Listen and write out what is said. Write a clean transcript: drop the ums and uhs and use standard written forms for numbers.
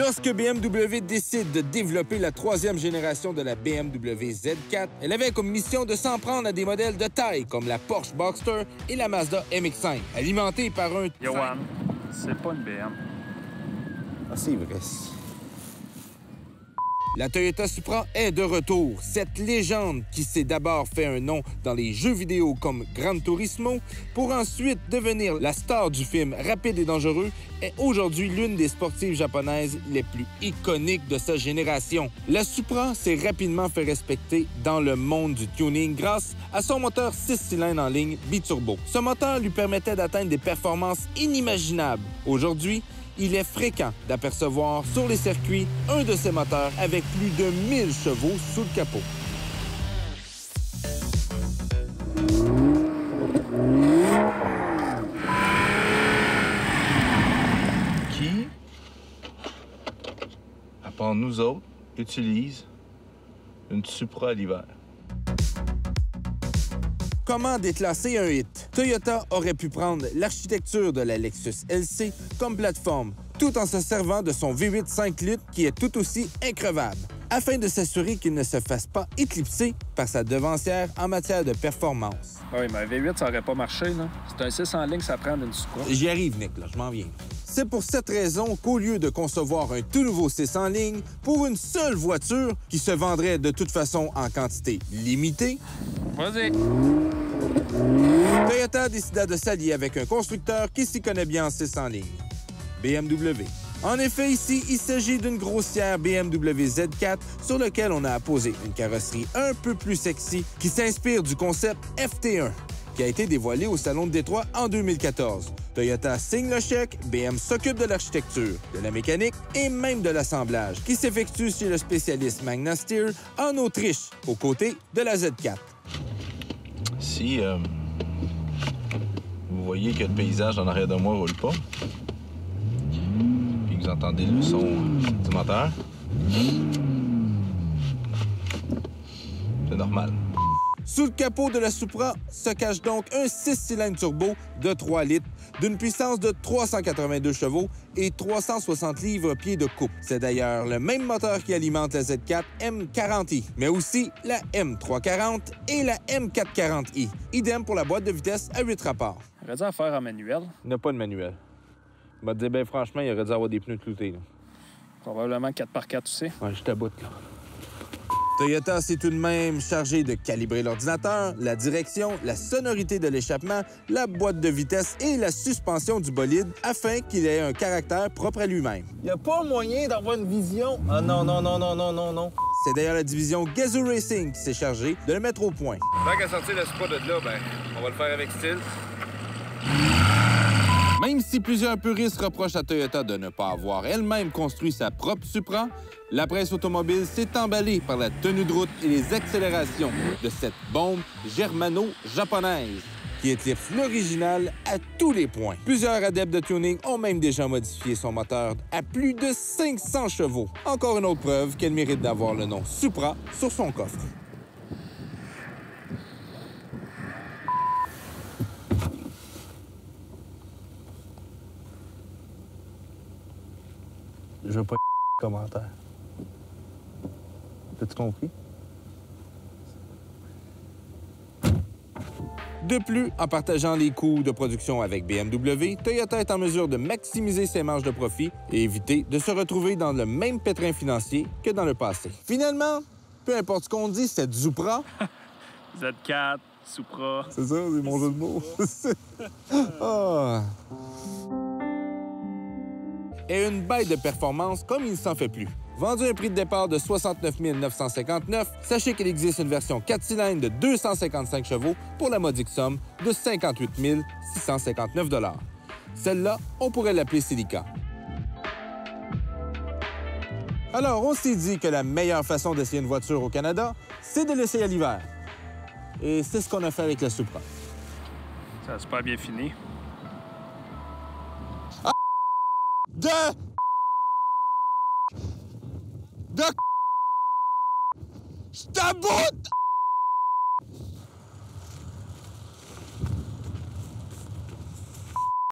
Lorsque BMW décide de développer la troisième génération de la BMW Z4, elle avait comme mission de s'en prendre à des modèles de taille comme la Porsche Boxster et la Mazda MX-5, alimentés par un... Johan, c'est pas une BM. Ah, c'est vrai. La Toyota Supra est de retour. Cette légende qui s'est d'abord fait un nom dans les jeux vidéo comme Gran Turismo pour ensuite devenir la star du film Rapide et Dangereux est aujourd'hui l'une des sportives japonaises les plus iconiques de sa génération. La Supra s'est rapidement fait respecter dans le monde du tuning grâce à son moteur 6 cylindres en ligne biturbo. Ce moteur lui permettait d'atteindre des performances inimaginables. Aujourd'hui, il est fréquent d'apercevoir sur les circuits un de ces moteurs avec plus de 1000 chevaux sous le capot. Qui, à part nous autres, utilise une Supra à l'hiver? Comment déclasser un hit? Toyota aurait pu prendre l'architecture de la Lexus LC comme plateforme, tout en se servant de son V8 5 litres qui est tout aussi increvable, afin de s'assurer qu'il ne se fasse pas éclipser par sa devancière en matière de performance. Oui, mais un V8, ça aurait pas marché, là. C'est un 6 en ligne, ça prend d'une Supra. J'y arrive, Nick, là, je m'en viens. C'est pour cette raison qu'au lieu de concevoir un tout nouveau 6 en ligne pour une seule voiture qui se vendrait de toute façon en quantité limitée, Vas-y. Toyota décida de s'allier avec un constructeur qui s'y connaît bien en 6 en ligne, BMW. En effet, ici, il s'agit d'une grossière BMW Z4 sur laquelle on a apposé une carrosserie un peu plus sexy qui s'inspire du concept FT1, qui a été dévoilé au Salon de Détroit en 2014. Toyota signe le chèque, BM s'occupe de l'architecture, de la mécanique et même de l'assemblage, qui s'effectue chez le spécialiste Magna Steyr en Autriche, aux côtés de la Z4. Si vous voyez que le paysage en arrière de moi roule pas, puis que vous entendez le son du moteur, c'est normal. Sous le capot de la Supra se cache donc un 6 cylindres turbo de 3 litres d'une puissance de 382 chevaux et 360 livres-pieds de coupe. C'est d'ailleurs le même moteur qui alimente la Z4 M40i, mais aussi la M340 et la M440i. Idem pour la boîte de vitesse à 8 rapports. Il aurait dû en faire en manuel. Il n'a pas de manuel. Je vais te dire, bien franchement, il aurait dû avoir des pneus cloutés. Là. Probablement 4x4 aussi. Ouais, je t'aboute, là. Toyota s'est tout de même chargé de calibrer l'ordinateur, la direction, la sonorité de l'échappement, la boîte de vitesse et la suspension du bolide afin qu'il ait un caractère propre à lui-même. Il n'y a pas moyen d'avoir une vision. Ah non, non, non, non, non, non, non. C'est d'ailleurs la division Gazoo Racing qui s'est chargée de le mettre au point. Tant qu'à sortir la Supra de là, ben, on va le faire avec style. Même si plusieurs puristes reprochent à Toyota de ne pas avoir elle-même construit sa propre Supra, la presse automobile s'est emballée par la tenue de route et les accélérations de cette bombe germano-japonaise qui éclipse l'original à tous les points. Plusieurs adeptes de tuning ont même déjà modifié son moteur à plus de 500 chevaux. Encore une autre preuve qu'elle mérite d'avoir le nom Supra sur son coffre. Je veux pas de commentaires. T'as-tu compris? De plus, en partageant les coûts de production avec BMW, Toyota est en mesure de maximiser ses marges de profit et éviter de se retrouver dans le même pétrin financier que dans le passé. Finalement, peu importe ce qu'on dit, cette Supra... Z4, Supra. C'est ça, c'est mon jeu de mots. Ah. Et une bête de performance comme il ne s'en fait plus. Vendu à un prix de départ de 69 959, sachez qu'il existe une version 4 cylindres de 255 chevaux pour la modique somme de 58 659 $. Celle-là, on pourrait l'appeler Celica. Alors, on s'est dit que la meilleure façon d'essayer une voiture au Canada, c'est de l'essayer à l'hiver. Et c'est ce qu'on a fait avec la Supra. Ça a super bien fini. Je t'aboute!